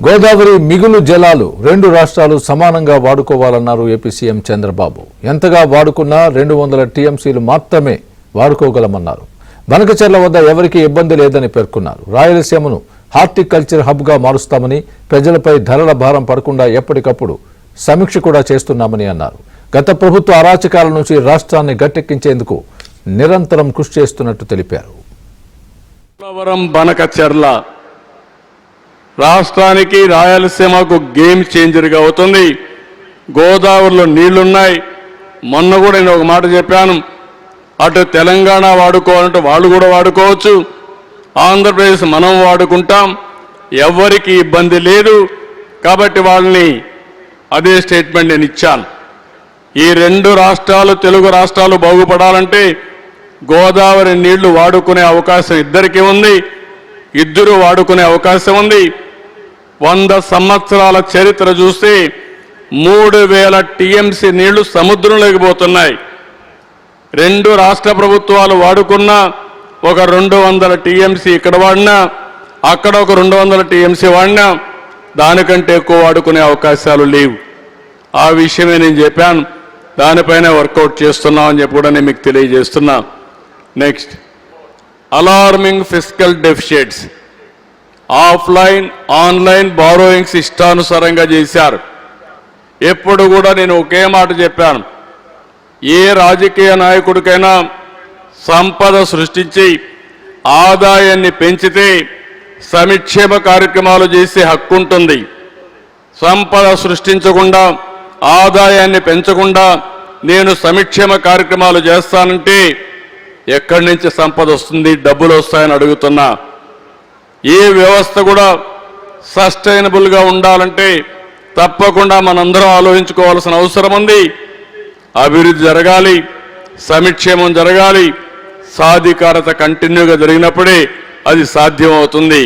గోదావరి మిగులు జలాలు రెండు రాష్ట్రాలు సమానంగా వాడుకోవాలన్నారు ఏపీ సీఎం చంద్రబాబు. ఎంతగా వాడుకున్నా 200 టీఎంసీలు మాత్రమే వాడుకోగలమన్నారు. బనకచెర్ల వద్ద ఎవరికీ ఇబ్బంది లేదని పేర్కొన్నారు. రాయలసీమను హార్టికల్చర్ హబ్గా మారుస్తామని, ప్రజలపై ధరల భారం పడకుండా ఎప్పటికప్పుడు సమీక్ష కూడా చేస్తున్నామని అన్నారు. గత ప్రభుత్వ అరాచకాల నుంచి రాష్ట్రాన్ని గట్టెక్కించేందుకు నిరంతరం కృషి చేస్తున్నట్టు తెలిపారు. బనకచెర్ల రాష్ట్రానికి రాయలసీమకు గేమ్ చేంజర్గా అవుతుంది. గోదావరిలో నీళ్లున్నాయి. మొన్న కూడా నేను ఒక మాట చెప్పాను, అటు తెలంగాణ వాడుకోవాలంటే వాళ్ళు కూడా వాడుకోవచ్చు, ఆంధ్రప్రదేశ్ మనం వాడుకుంటాం, ఎవరికి ఇబ్బంది లేదు. కాబట్టి వాళ్ళని అదే స్టేట్మెంట్ నేను ఇచ్చాను. ఈ రెండు రాష్ట్రాలు, తెలుగు రాష్ట్రాలు బాగుపడాలంటే గోదావరి నీళ్లు వాడుకునే అవకాశం ఇద్దరికీ ఉంది, ఇద్దరు వాడుకునే అవకాశం ఉంది. 100 సంవత్సరాల చరిత్ర చూస్తే 3000 టీఎంసీ నీళ్లు సముద్రంలోకి పోతున్నాయి. రెండు రాష్ట్ర ప్రభుత్వాలు వాడుకున్న ఒక 200 టీఎంసీ ఇక్కడ వాడినా, అక్కడ ఒక 200 టీఎంసీ వాడినా దానికంటే ఎక్కువ వాడుకునే అవకాశాలు లేవు. ఆ విషయమే నేను చెప్పాను, దానిపైన వర్కౌట్ చేస్తున్నామని చెప్పి కూడా నేను మీకు తెలియజేస్తున్నా. Next, alarming fiscal deficits. Offline online borrowings ఇష్టానుసారంగా చేశారు. ఎప్పుడు కూడా నేను ఒకే మాట చెప్పాను, ఏ రాజకీయ నాయకుడికైనా సంపద సృష్టించి ఆదాయాన్ని పెంచితే సంక్షేమ కార్యక్రమాలు చేసే హక్కు ఉంటుంది. సంపద సృష్టించకుండా, ఆదాయాన్ని పెంచకుండా నేను సంక్షేమ కార్యక్రమాలు చేస్తానంటే ఎక్కడి నుంచి సంపద వస్తుంది, డబ్బులు వస్తాయని అడుగుతున్నా. ఏ వ్యవస్థ కూడా సస్టైనబుల్గా ఉండాలంటే తప్పకుండా మనందరం ఆలోచించుకోవాల్సిన అవసరం ఉంది. అభివృద్ధి జరగాలి, సంక్షేమం జరగాలి, సాధికారత కంటిన్యూగా జరిగినప్పుడే అది సాధ్యమవుతుంది.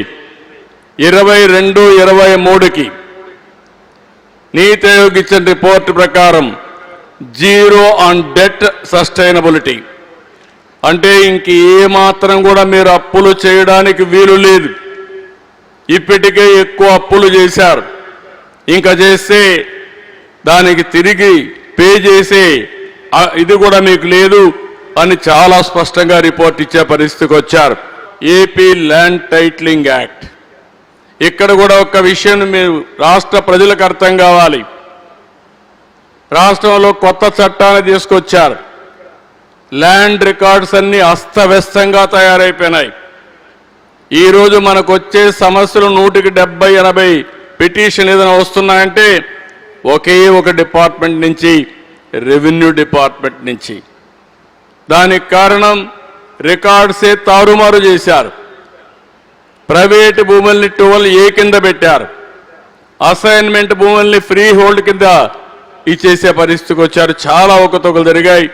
22-23కి నీతి ఆయోగ్ ఇచ్చిన రిపోర్ట్ ప్రకారం జీరో ఆన్ డెట్ సస్టైనబిలిటీ అంటే ఇంక ఏమాత్రం కూడా మీరు అప్పులు చేయడానికి వీలు లేదు. ఇప్పటికే ఎక్కువ అప్పులు చేశారు, ఇంకా చేస్తే దానికి తిరిగి పే చేసే ఇది కూడా మీకు లేదు అని చాలా స్పష్టంగా రిపోర్ట్ ఇచ్చే పరిస్థితికి వచ్చారు. ఏపీ ల్యాండ్ టైటిలింగ్ యాక్ట్, ఇక్కడ కూడా ఒక విషయం మీరు రాష్ట్ర ప్రజలకు అర్థం కావాలి. రాష్ట్రంలో కొత్త చట్టాన్ని తీసుకొచ్చారు. ల్యాండ్ రికార్డ్స్ అన్ని అస్తవ్యస్తంగా తయారైపోయినాయి. ఈరోజు మనకు వచ్చే సమస్యలు 170-80 పిటిషన్ ఏదైనా వస్తున్నాయంటే ఒకే ఒక డిపార్ట్మెంట్ నుంచి, రెవెన్యూ డిపార్ట్మెంట్ నుంచి. దానికి కారణం రికార్డ్సే తారుమారు చేశారు. ప్రైవేట్ భూముల్ని 12A కింద పెట్టారు, అసైన్మెంట్ భూముల్ని ఫ్రీ హోల్డ్ కింద ఇచ్చేసే పరిస్థితికి వచ్చారు. చాలా అవకతవకలు జరిగాయి.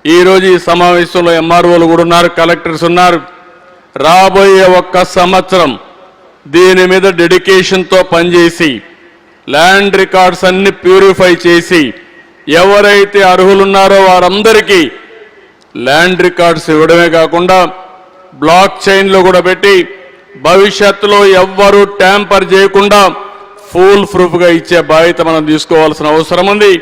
ఈరోజు ఈ సమావేశంలో ఎంఆర్ఓలు కూడా ఉన్నారు, కలెక్టర్స్ ఉన్నారు. రాబోయే 1 సంవత్సరం దీని మీద డెడికేషన్తో పనిచేసి ల్యాండ్ రికార్డ్స్ అన్ని ప్యూరిఫై చేసి ఎవరైతే అర్హులున్నారో వారందరికీ ల్యాండ్ రికార్డ్స్ ఇవ్వడమే కాకుండా బ్లాక్ చైన్లో కూడా పెట్టి భవిష్యత్తులో ఎవ్వరూ ట్యాంపర్ చేయకుండా ఫుల్ ప్రూఫ్గా ఇచ్చే బాధ్యత మనం తీసుకోవాల్సిన అవసరం ఉంది.